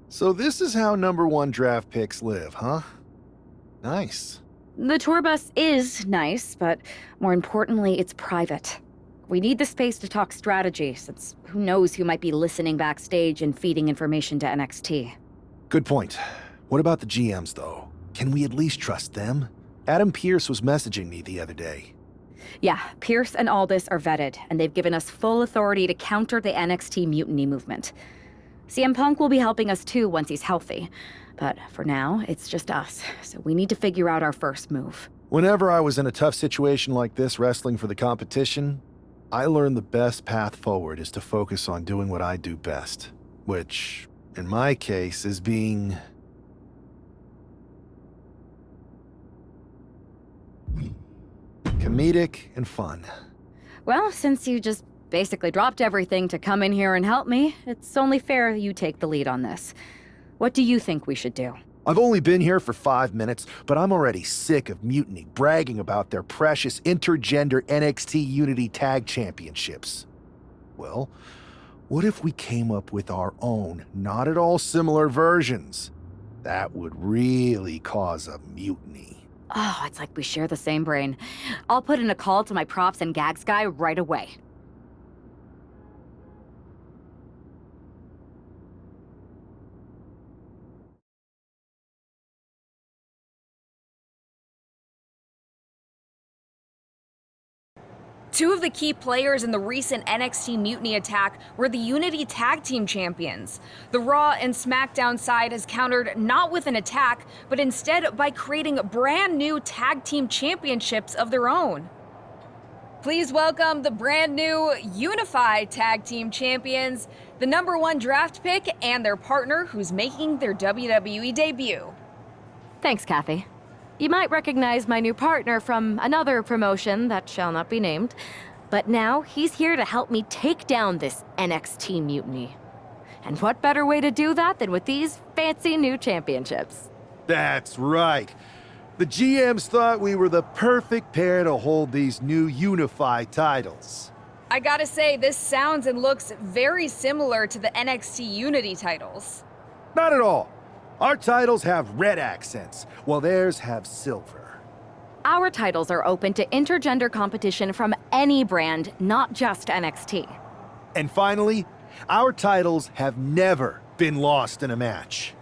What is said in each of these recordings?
So this is how #1 draft picks live, huh? Nice. The tour bus is nice, but more importantly, it's private. We need the space to talk strategy, since who knows who might be listening backstage and feeding information to NXT. Good point. What about the GMs, though? Can we at least trust them? Adam Pearce was messaging me the other day. Yeah, Pierce and Aldis are vetted, and they've given us full authority to counter the NXT mutiny movement. CM Punk will be helping us too once he's healthy. But for now, it's just us, so we need to figure out our first move. Whenever I was in a tough situation like this wrestling for the competition, I learned the best path forward is to focus on doing what I do best, which in my case, as being... comedic and fun. Well, since you just basically dropped everything to come in here and help me, it's only fair you take the lead on this. What do you think we should do? I've only been here for 5 minutes, but I'm already sick of Mutiny bragging about their precious intergender NXT Unity Tag Championships. Well, what if we came up with our own, not at all similar versions? That would really cause a mutiny. Oh, it's like we share the same brain. I'll put in a call to my props and gags guy right away. Two of the key players in the recent NXT Mutiny attack were the Unity Tag Team Champions. The Raw and SmackDown side has countered not with an attack, but instead by creating brand new Tag Team Championships of their own. Please welcome the brand new Unified Tag Team Champions, the #1 draft pick, and their partner who's making their WWE debut. Thanks, Kathy. You might recognize my new partner from another promotion that shall not be named, but now he's here to help me take down this NXT mutiny. And what better way to do that than with these fancy new championships? That's right. The GMs thought we were the perfect pair to hold these new unified titles. I gotta say, this sounds and looks very similar to the NXT Unity titles. Not at all. Our titles have red accents, while theirs have silver. Our titles are open to intergender competition from any brand, not just NXT. And finally, our titles have never been lost in a match.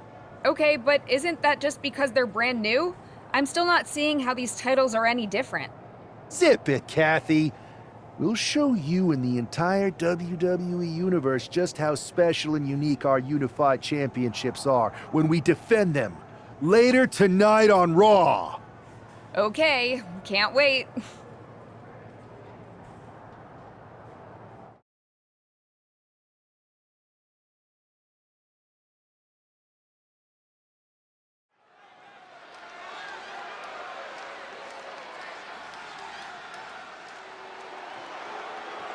Okay, but isn't that just because they're brand new? I'm still not seeing how these titles are any different. Zip it, Kathy. We'll show you and the entire WWE Universe just how special and unique our unified championships are when we defend them later tonight on Raw. Okay, can't wait.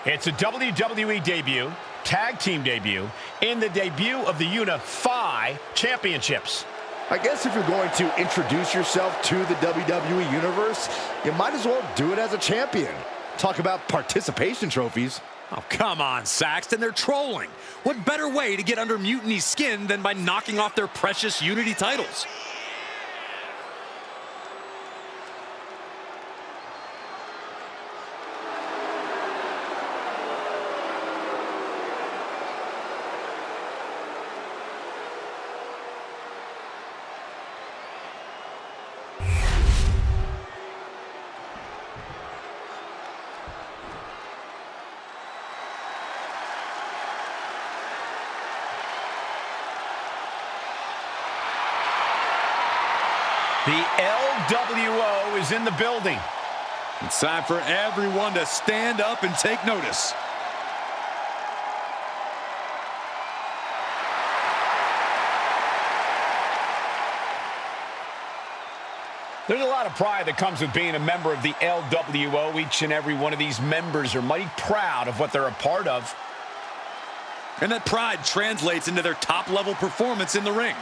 It's a WWE debut, tag team debut, in the debut of the Unify Championships. I guess if you're going to introduce yourself to the WWE Universe, you might as well do it as a champion. Talk about participation trophies. Oh, come on, Saxton, they're trolling. What better way to get under Mutiny's skin than by knocking off their precious Unity titles? The LWO is in the building. It's time for everyone to stand up and take notice. There's a lot of pride that comes with being a member of the LWO. Each and every one of these members are mighty proud of what they're a part of. And that pride translates into their top-level performance in the ring.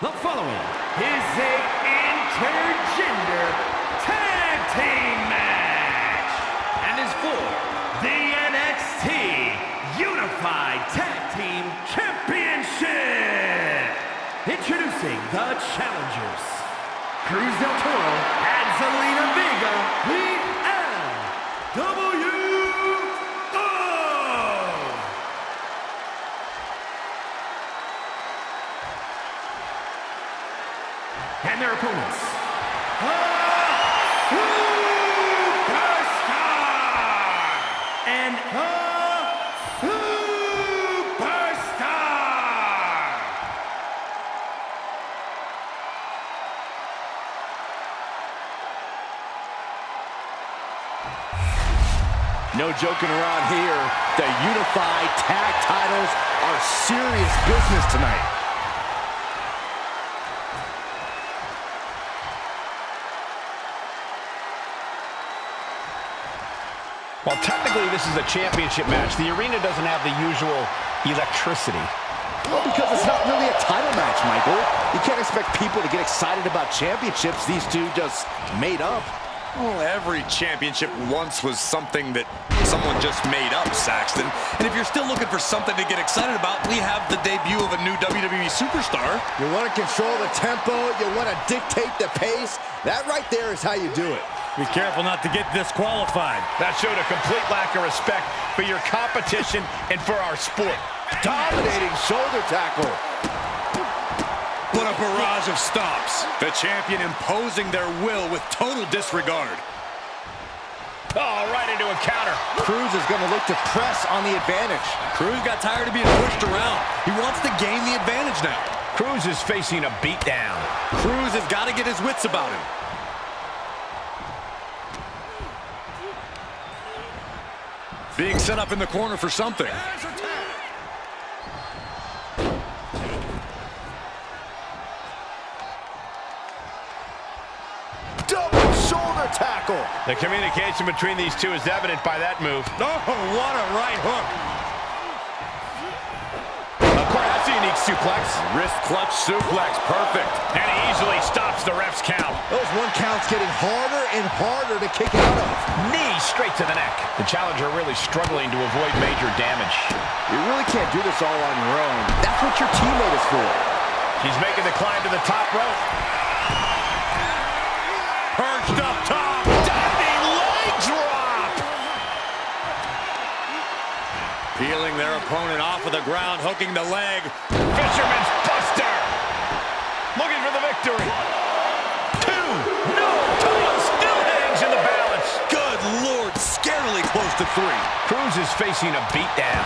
The following is a intergender tag team match and is for the NXT Unified Unified Tag Team Championship. Introducing the challengers, Cruz del Toro and Zelina Vega, the LWO. And their opponents, and No joking around here. The unified tag titles are serious business tonight. Well, technically, this is a championship match. The arena doesn't have the usual electricity. Well, because it's not really a title match, Michael. You can't expect people to get excited about championships these two just made up. Well, every championship once was something that someone just made up, Saxton. And if you're still looking for something to get excited about, we have the debut of a new WWE superstar. You want to control the tempo, you want to dictate the pace. That right there is how you do it. Be careful not to get disqualified. That showed a complete lack of respect for your competition and for our sport. Dominating shoulder tackle. What a barrage of stops. The champion imposing their will with total disregard. Oh, right into a counter. Cruz is going to look to press on the advantage. Cruz got tired of being pushed around. He wants to gain the advantage now. Cruz is facing a beatdown. Cruz has got to get his wits about him. Being set up in the corner for something. Double shoulder tackle. The communication between these two is evident by that move. Oh, what a right hook. Of course, that's a unique suplex. Wrist clutch suplex, perfect. And he easily stops the ref's count. Those one counts getting harder and harder to kick out of. Knee straight to the neck. The challenger really struggling to avoid major damage. You really can't do this all on your own. That's what your teammate is for. He's making the climb to the top rope. Perched up top. Diving leg drop. Peeling their opponent off of the ground, hooking the leg. Fisherman's buster. Looking for the victory. 2. No. Title still hangs in the balance. Good Lord, scarily close to 3. Cruz is facing a beatdown.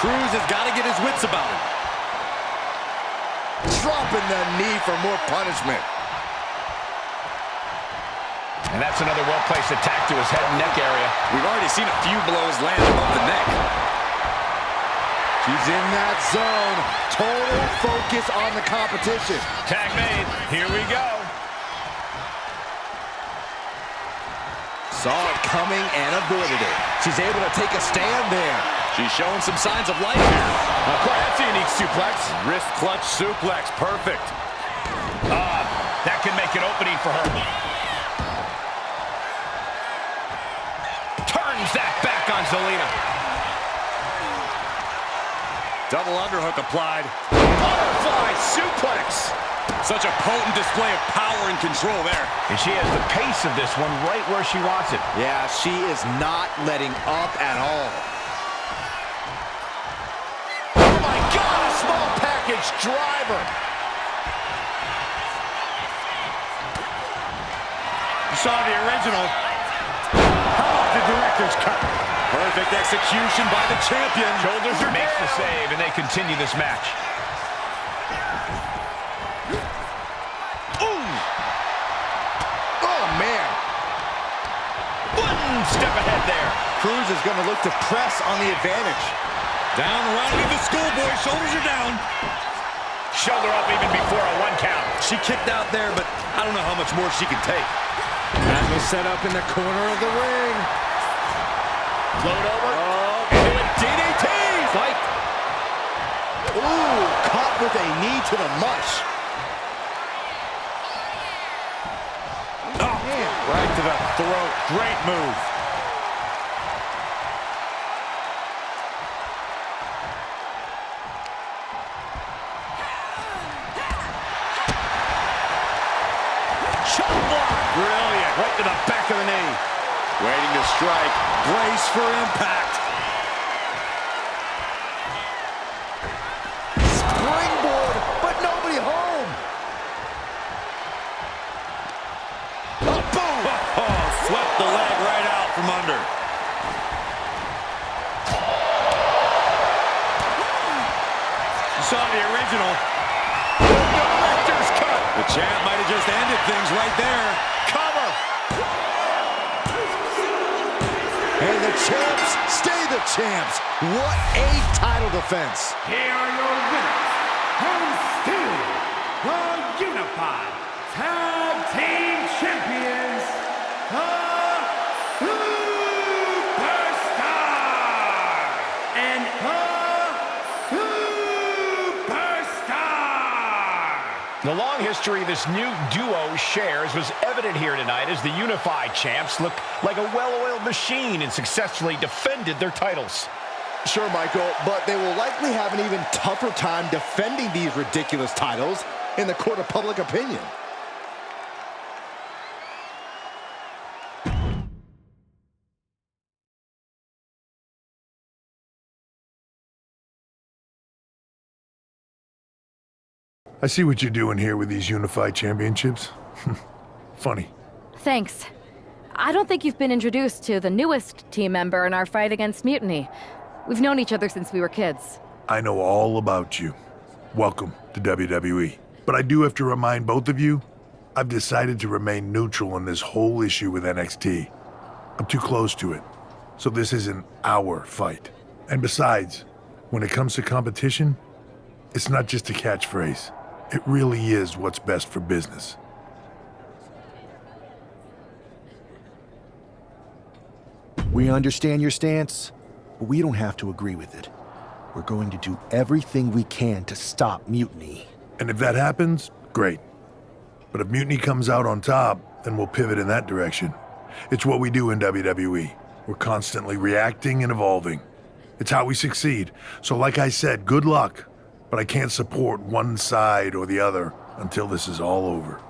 Cruz has got to get his wits about him. Dropping the knee for more punishment. And that's another well-placed attack to his head and neck area. We've already seen a few blows land above the neck. He's in that zone. Total focus on the competition. Tag made. Here we go. Saw it coming and avoided it. She's able to take a stand there. She's showing some signs of life here. Of course, that's a unique suplex. Wrist clutch suplex, perfect. That can make an opening for her. Turns that back on Zelina. Double underhook applied. Butterfly suplex. Such a potent display of power and control there. And she has the pace of this one right where she wants it. Yeah, she is not letting up at all. Oh my God, a small package driver. You saw the original. How about the director's cut? Perfect execution by the champion. Shoulders are makes the save, and they continue this match. Ooh! Oh, man. One step ahead there. Cruz is going to look to press on the advantage. Down around into the schoolboy. Shoulders are down. Shoulder up even before a 1 count. She kicked out there, but I don't know how much more she can take. That was set up in the corner of the ring. Float over. Into a DDT. Fight. Ooh, caught with a knee to the mush. Oh, man. Right to the throat. Great move. Brilliant. Right to the back of the knee. Waiting to strike. Brace for impact. Springboard, but nobody home. Oh, boom! Oh, swept the leg right out from under. You saw the original. Director's cut. The champ might have just ended things right there. Cover. And the champs stay the champs. What a title defense. Here are your winners, and still the Unified Tag Team Champions, the Superstar and the Superstar. The long history this new duo shares was evident here tonight as the Unified Champs looked like a well-oiled machine and successfully defended their titles. Sure, Michael, but they will likely have an even tougher time defending these ridiculous titles in the court of public opinion. I see what you're doing here with these Unified Championships. Funny. Thanks. I don't think you've been introduced to the newest team member in our fight against Mutiny. We've known each other since we were kids. I know all about you. Welcome to WWE. But I do have to remind both of you, I've decided to remain neutral in this whole issue with NXT. I'm too close to it. So this isn't our fight. And besides, when it comes to competition, it's not just a catchphrase. It really is what's best for business. We understand your stance, but we don't have to agree with it. We're going to do everything we can to stop Mutiny. And if that happens, great. But if Mutiny comes out on top, then we'll pivot in that direction. It's what we do in WWE. We're constantly reacting and evolving. It's how we succeed. So like I said, good luck. But I can't support one side or the other until this is all over.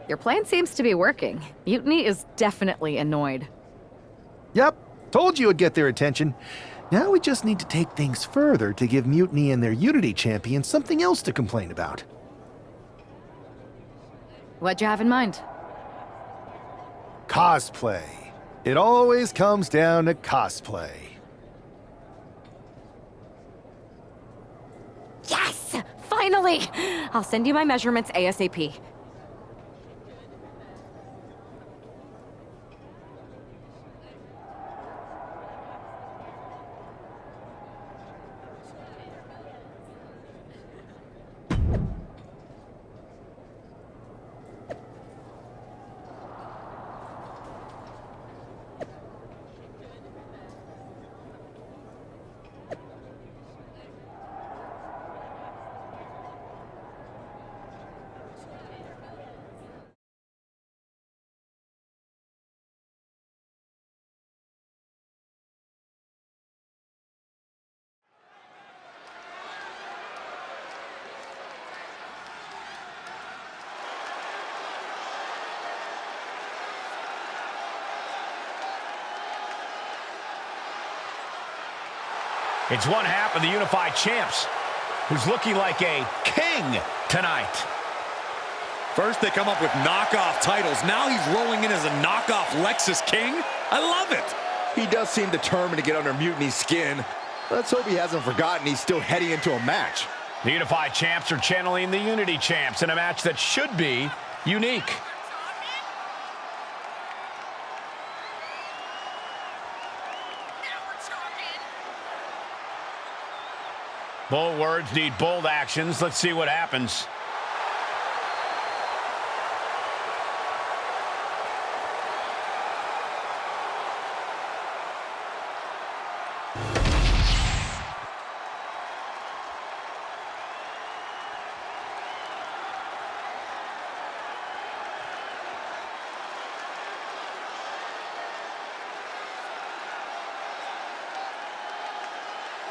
Your plan seems to be working. Mutiny is definitely annoyed. Yep, told you it'd get their attention. Now we just need to take things further to give Mutiny and their Unity champion something else to complain about. What'd you have in mind? Cosplay. It always comes down to cosplay. Yes! Finally! I'll send you my measurements ASAP. It's one half of the Unified Champs, who's looking like a king tonight. First they come up with knockoff titles. Now he's rolling in as a knockoff Lexus King. I love it. He does seem determined to get under Mutiny's skin. Let's hope he hasn't forgotten he's still heading into a match. The Unified Champs are channeling the Unity Champs in a match that should be unique. Bold words need bold actions. Let's see what happens.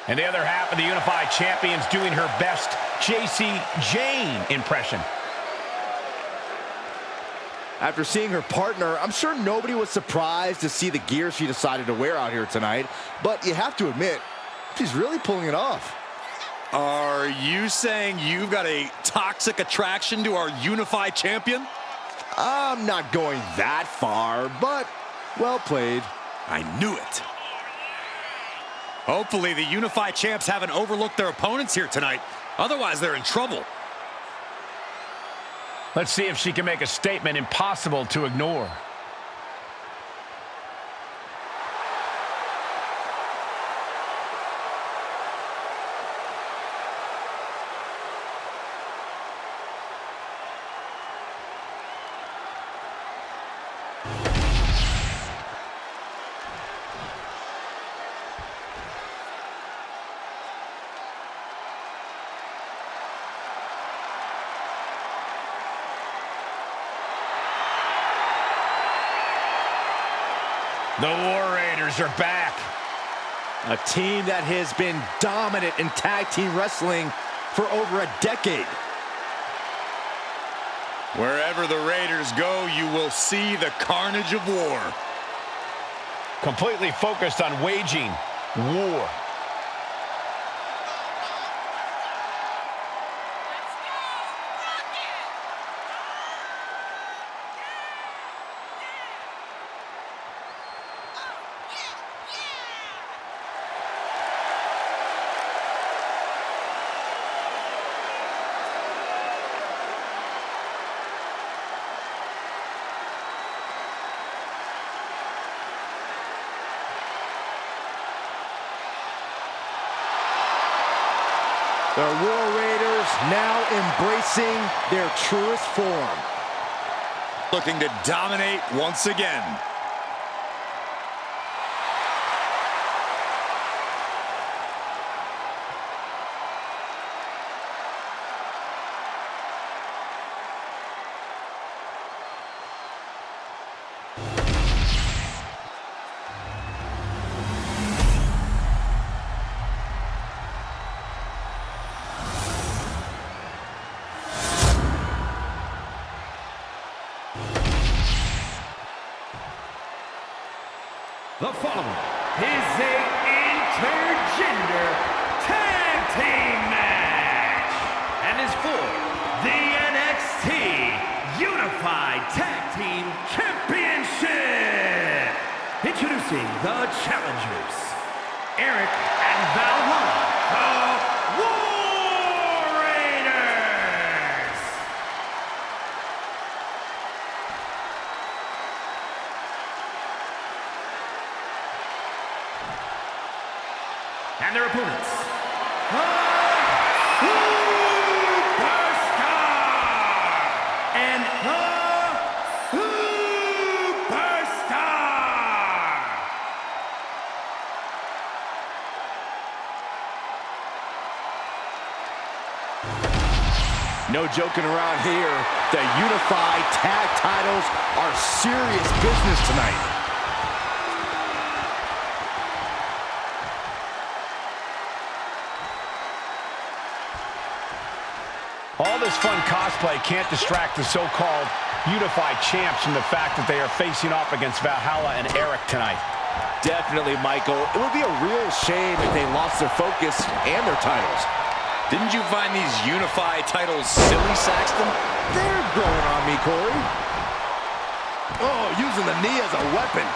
And the other half of the Unified Champions doing her best JC Jane impression. After seeing her partner, I'm sure nobody was surprised to see the gear she decided to wear out here tonight. But you have to admit, she's really pulling it off. Are you saying you've got a toxic attraction to our Unified Champion? I'm not going that far, but well played. I knew it. Hopefully the Unified Champs haven't overlooked their opponents here tonight. Otherwise, they're in trouble. Let's see if she can make a statement impossible to ignore. The War Raiders are back. A team that has been dominant in tag team wrestling for over a decade. Wherever the Raiders go, you will see the carnage of war. Completely focused on waging war. The War Raiders now embracing their truest form. Looking to dominate once again. The following is a intergender tag team match and is for the NXT Unified Tag Team Championship. Introducing the challengers, Eric and Valhalla, the War Raiders. And their opponents, the Superstar and the Superstar. No joking around here. The Unified Tag titles are serious business tonight. All this fun cosplay can't distract the so-called Unified Champs from the fact that they are facing off against Valhalla and Eric tonight. Definitely, Michael. It would be a real shame if they lost their focus and their titles. Didn't you find these Unified titles silly, Saxton? They're growing on me, Corey. Oh, using the knee as a weapon.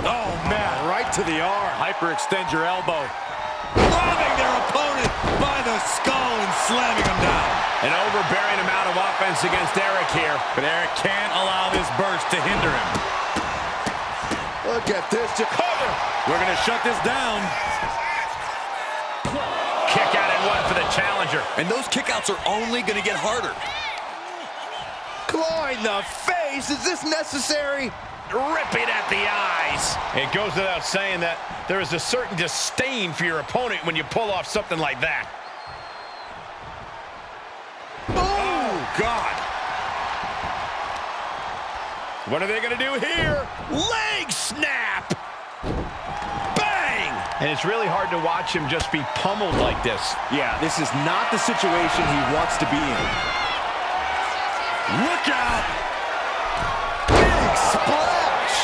Oh, man. Right to the arm. Hyperextend your elbow. Robbing their opponent. by the skull and slamming him down. An overbearing amount of offense against Eric here. But Eric can't allow this burst to hinder him. Look at this, to cover. We're going to shut this down. Kick out and one for the challenger. And those kickouts are only going to get harder. Claw in the face. Is this necessary? Ripping at the eyes. It goes without saying that there is a certain disdain for your opponent when you pull off something like that. Oh, God. What are they going to do here? Leg snap! Bang! And it's really hard to watch him just be pummeled like this. Yeah, this is not the situation he wants to be in. Look out! Big splash!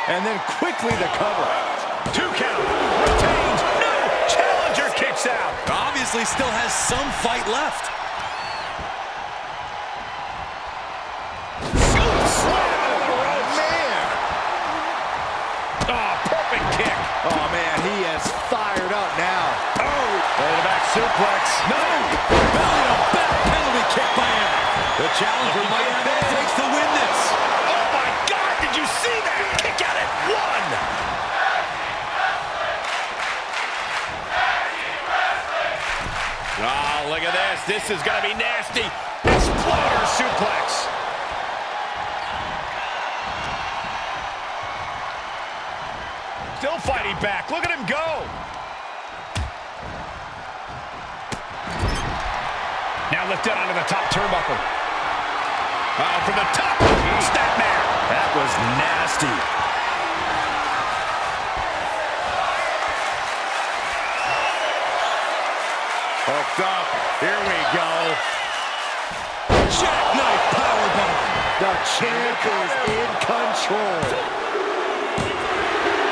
And then quickly the cover. 2 count. Retains. No! Challenger kicks out. Obviously still has some fight left. Oh, man, he is fired up now. Oh! Back suplex. No! Belly to back penalty kick by Eric. The challenger might have what it takes to win this. Oh, my God! Did you see that? Kick out at 1. Oh, look at this. This is going to be nasty. Exploder suplex. Still fighting back. Look at him go. Now lifted onto the top turnbuckle. From the top. Snapmare. That was nasty. Hooked up. Here we go. Jackknife powerbomb. The champ is in control.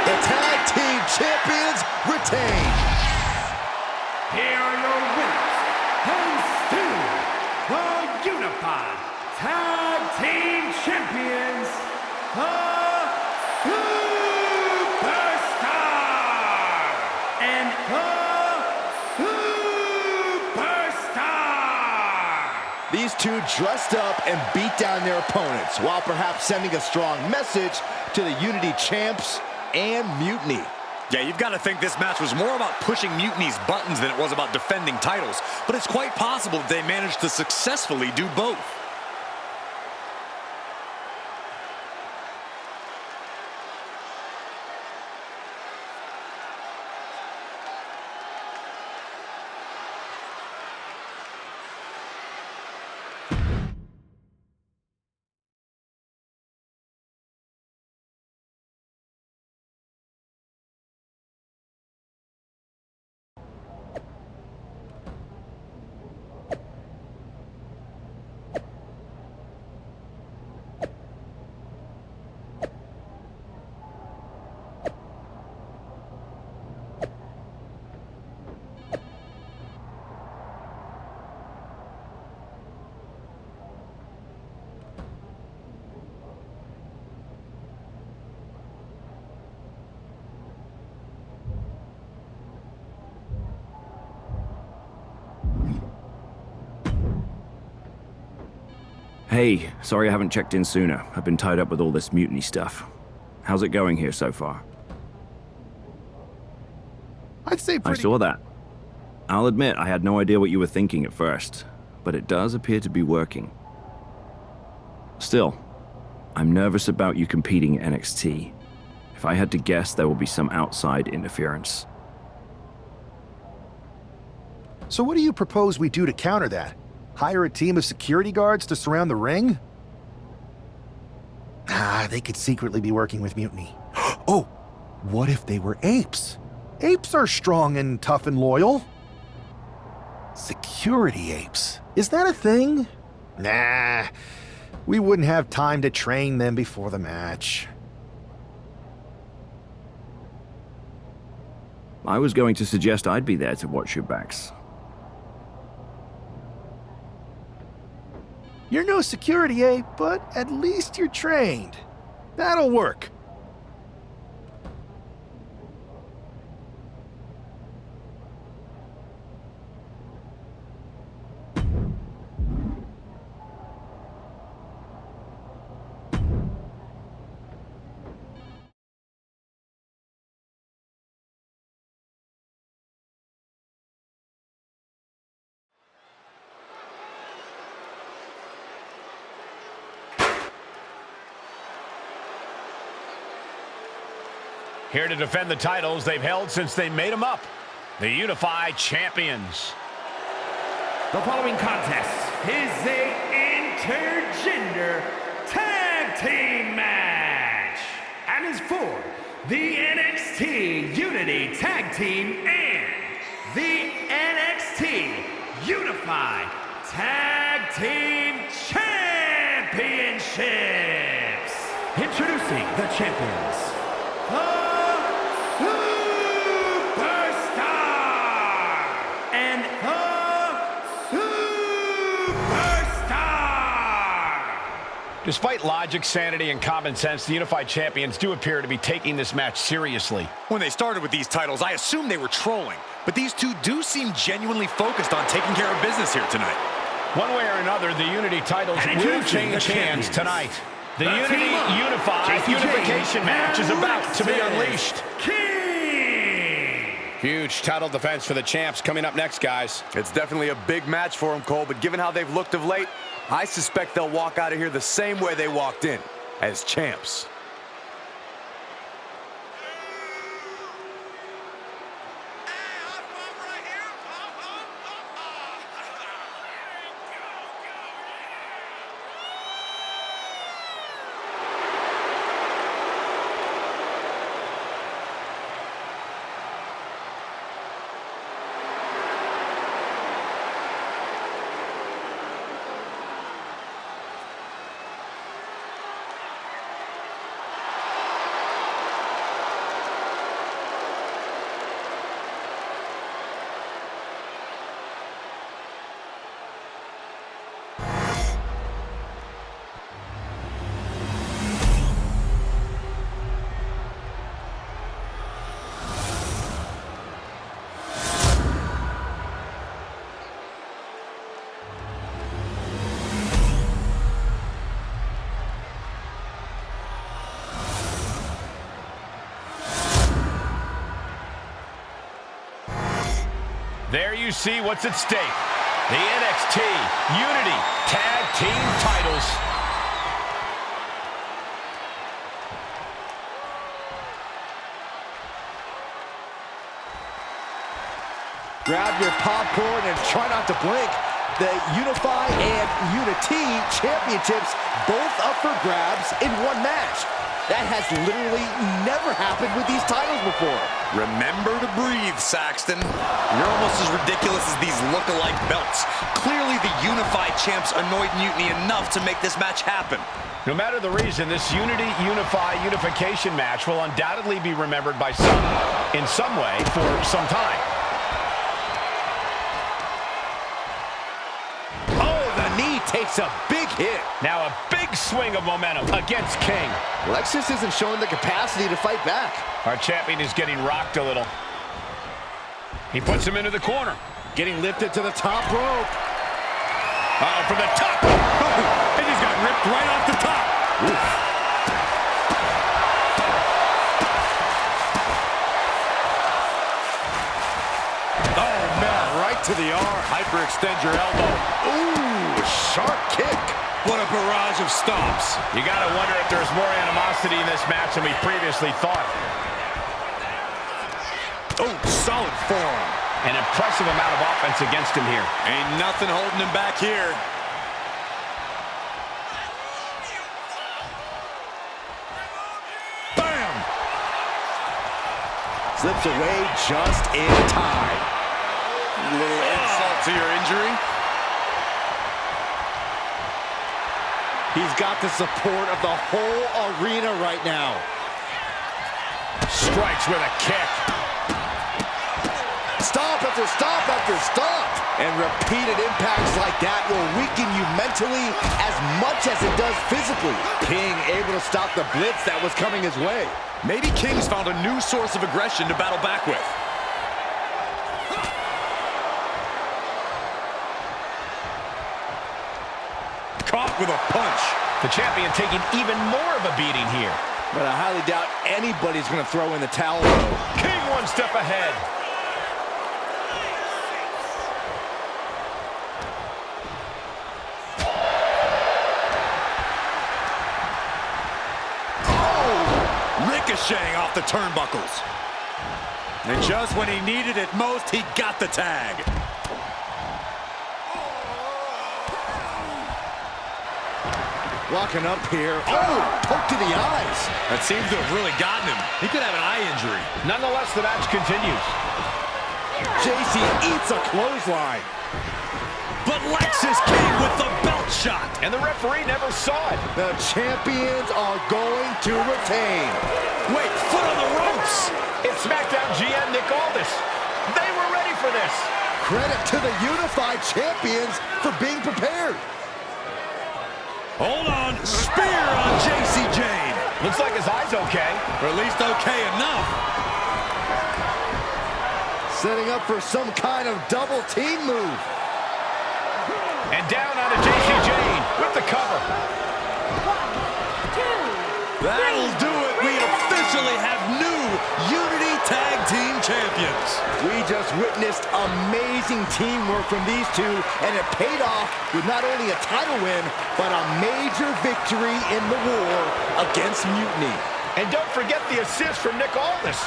The tag team champions retain. Here are your winners, and still the Unified Tag Team Champions, the Superstar and the Superstar. These two dressed up and beat down their opponents, while perhaps sending a strong message to the Unity champs and Mutiny. Yeah, you've got to think this match was more about pushing Mutiny's buttons than it was about defending titles. But it's quite possible that they managed to successfully do both. Hey, sorry I haven't checked in sooner. I've been tied up with all this mutiny stuff. How's it going here so far? I'd say I pretty... saw that. I'll admit I had no idea what you were thinking at first, but it does appear to be working. Still, I'm nervous about you competing at NXT. If I had to guess, there will be some outside interference. So what do you propose we do to counter that? Hire a team of security guards to surround the ring? They could secretly be working with Mutiny. Oh, what if they were apes? Apes are strong and tough and loyal. Security apes. Is that a thing? Nah, we wouldn't have time to train them before the match. I was going to suggest I'd be there to watch your backs. You're no security ape, but at least you're trained. That'll work. Here to defend the titles they've held since they made them up, the Unified Champions. The following contest is a intergender tag team match and is for the NXT Unity Tag Team and the NXT Unified Tag Team Championships. Introducing the champions, the Superstar and the Superstar. Despite logic, sanity, and common sense, the Unified Champions do appear to be taking this match seriously. When they started with these titles, I assumed they were trolling, but these two do seem genuinely focused on taking care of business here tonight. One way or another, the Unity titles will change hands tonight. The Unity Unified Unification match is about to be unleashed. Huge title defense for the champs coming up next, guys. It's definitely a big match for them, Cole, but given how they've looked of late, I suspect they'll walk out of here the same way they walked in, as champs. There you see what's at stake. The NXT Unity Tag Team titles. Grab your popcorn and try not to blink. The Unify and Unity Championships both up for grabs in one match. That has literally never happened with these titles before. Remember to breathe, Saxton. You're almost as ridiculous as these look-alike belts. Clearly, the Unified Champs annoyed Mutiny enough to make this match happen. No matter the reason, this Unity Unify Unification match will undoubtedly be remembered by some, in some way, for some time. Takes a big hit. Now a big swing of momentum against King. Lexus isn't showing the capacity to fight back. Our champion is getting rocked a little. He puts him into the corner. Getting lifted to the top rope. From the top. Oh, he just got ripped right off the top. Oof. Oh, man, right to the arm. Hyperextend your elbow. Ooh. Sharp kick. What a barrage of stomps. You gotta wonder if there's more animosity in this match than we previously thought. Oh, solid forearm. An impressive amount of offense against him here. Ain't nothing holding him back here. Bam! Slips away just in time. A little insult to your injury. He's got the support of the whole arena right now. Strikes with a kick. Stop after stop after stop. And repeated impacts like that will weaken you mentally as much as it does physically. King able to stop the blitz that was coming his way. Maybe King's found a new source of aggression to battle back with. Caught with a punch. The champion taking even more of a beating here. But I highly doubt anybody's going to throw in the towel, though. King one step ahead. Rick ricocheting off the turnbuckles. And just when he needed it most, he got the tag. Walking up here. Oh, poke to the eyes. That seems to have really gotten him. He could have an eye injury. Nonetheless, the match continues. JC eats a clothesline. But Lex is king with the belt shot. And the referee never saw it. The champions are going to retain. Wait, foot on the ropes. It's SmackDown GM Nick Aldis. They were ready for this. Credit to the unified champions for being prepared. Hold on, spear on JC Jane. Looks like his eye's okay. Or at least okay enough. Setting up for some kind of double team move. And down onto JC Jane with the cover. 1, 2, That'll do it. We officially have new Unity Tag Team Champions. We just witnessed amazing teamwork from these two, and it paid off with not only a title win, but a major victory in the war against Mutiny. And don't forget the assist from Nick Aldis.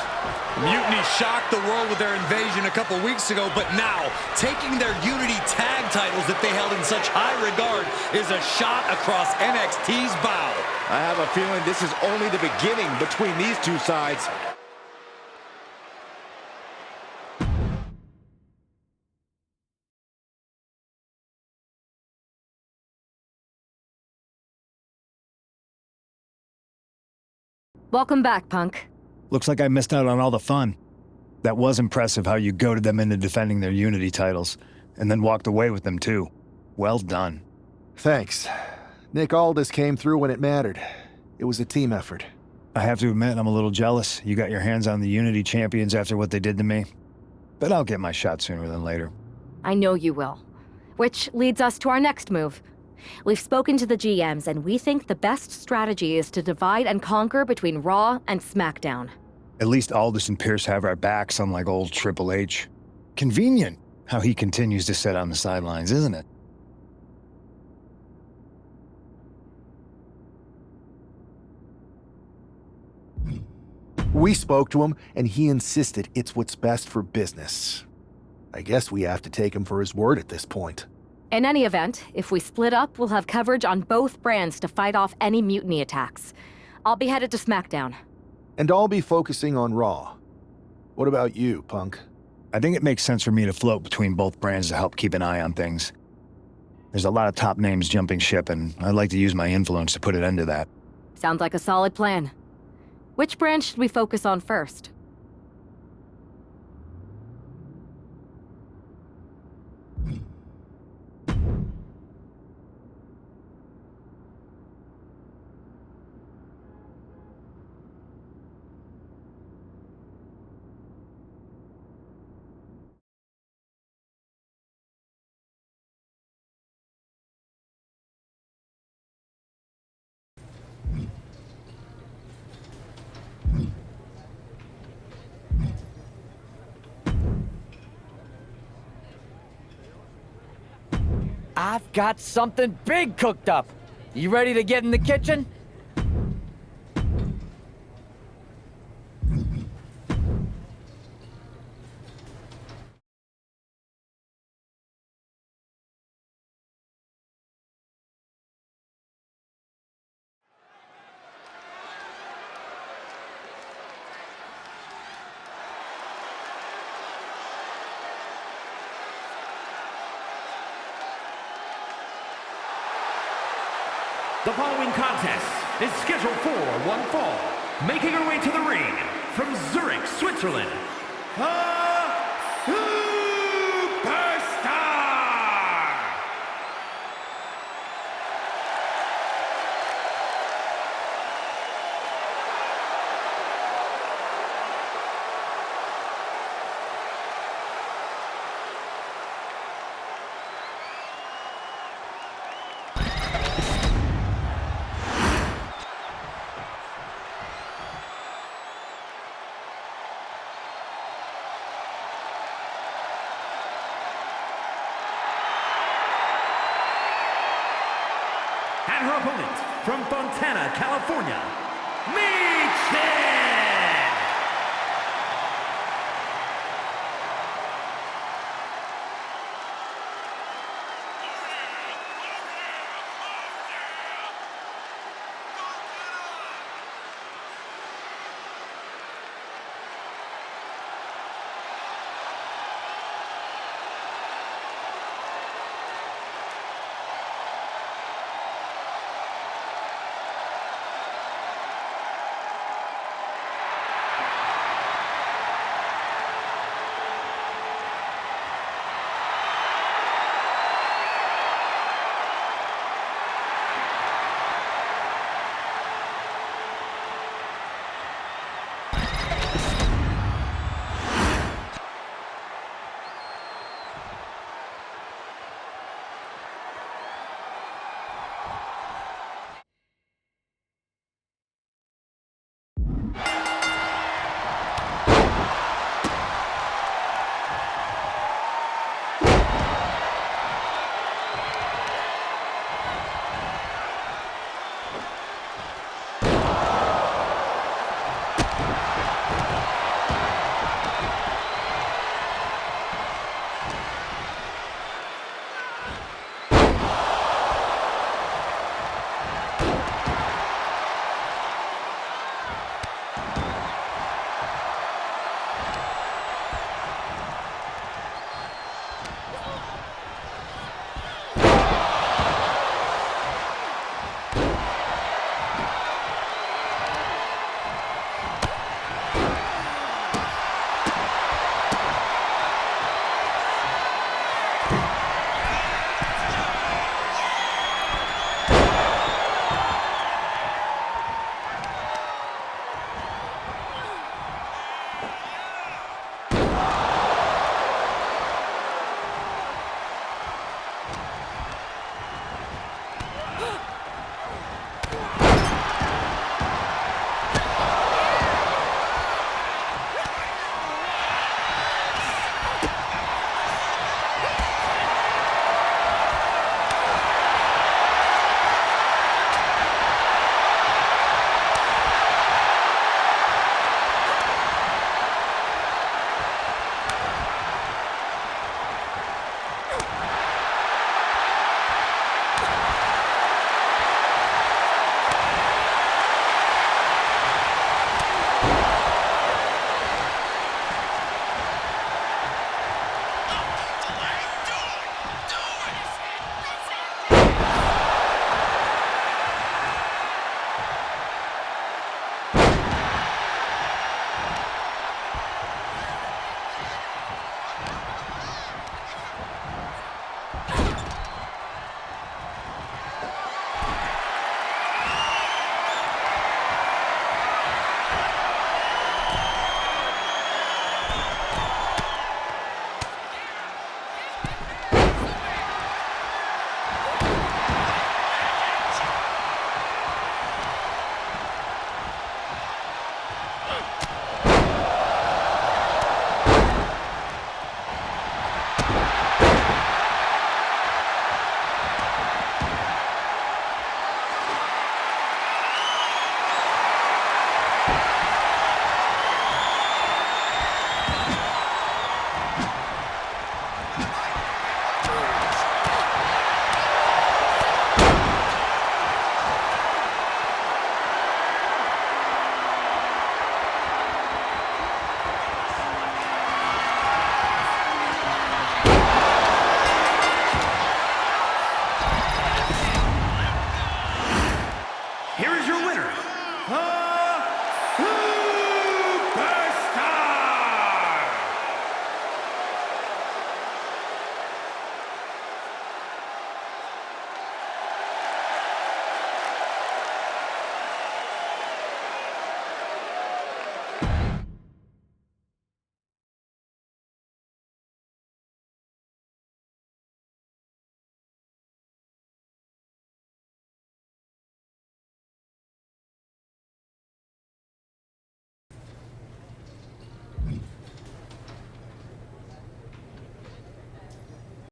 Mutiny shocked the world with their invasion a couple weeks ago, but now taking their Unity Tag titles that they held in such high regard is a shot across NXT's bow. I have a feeling this is only the beginning between these two sides. Welcome back, Punk. Looks like I missed out on all the fun. That was impressive how you goaded them into defending their Unity titles, and then walked away with them too. Well done. Thanks. Nick Aldis came through when it mattered. It was a team effort. I have to admit, I'm a little jealous. You got your hands on the Unity champions after what they did to me. But I'll get my shot sooner than later. I know you will. Which leads us to our next move. We've spoken to the GMs, and we think the best strategy is to divide and conquer between Raw and SmackDown. At least Aldis and Pierce have our backs, unlike old Triple H. Convenient how he continues to sit on the sidelines, isn't it? We spoke to him, and he insisted it's what's best for business. I guess we have to take him for his word at this point. In any event, if we split up, we'll have coverage on both brands to fight off any mutiny attacks. I'll be headed to SmackDown. And I'll be focusing on Raw. What about you, Punk? I think it makes sense for me to float between both brands to help keep an eye on things. There's a lot of top names jumping ship, and I'd like to use my influence to put an end to that. Sounds like a solid plan. Which brand should we focus on first? I've got something big cooked up. You ready to get in the kitchen? The following contest is scheduled for one fall. Making her way to the ring from Zurich, Switzerland, the Superstar! And her opponent from Fontana, California, Michin!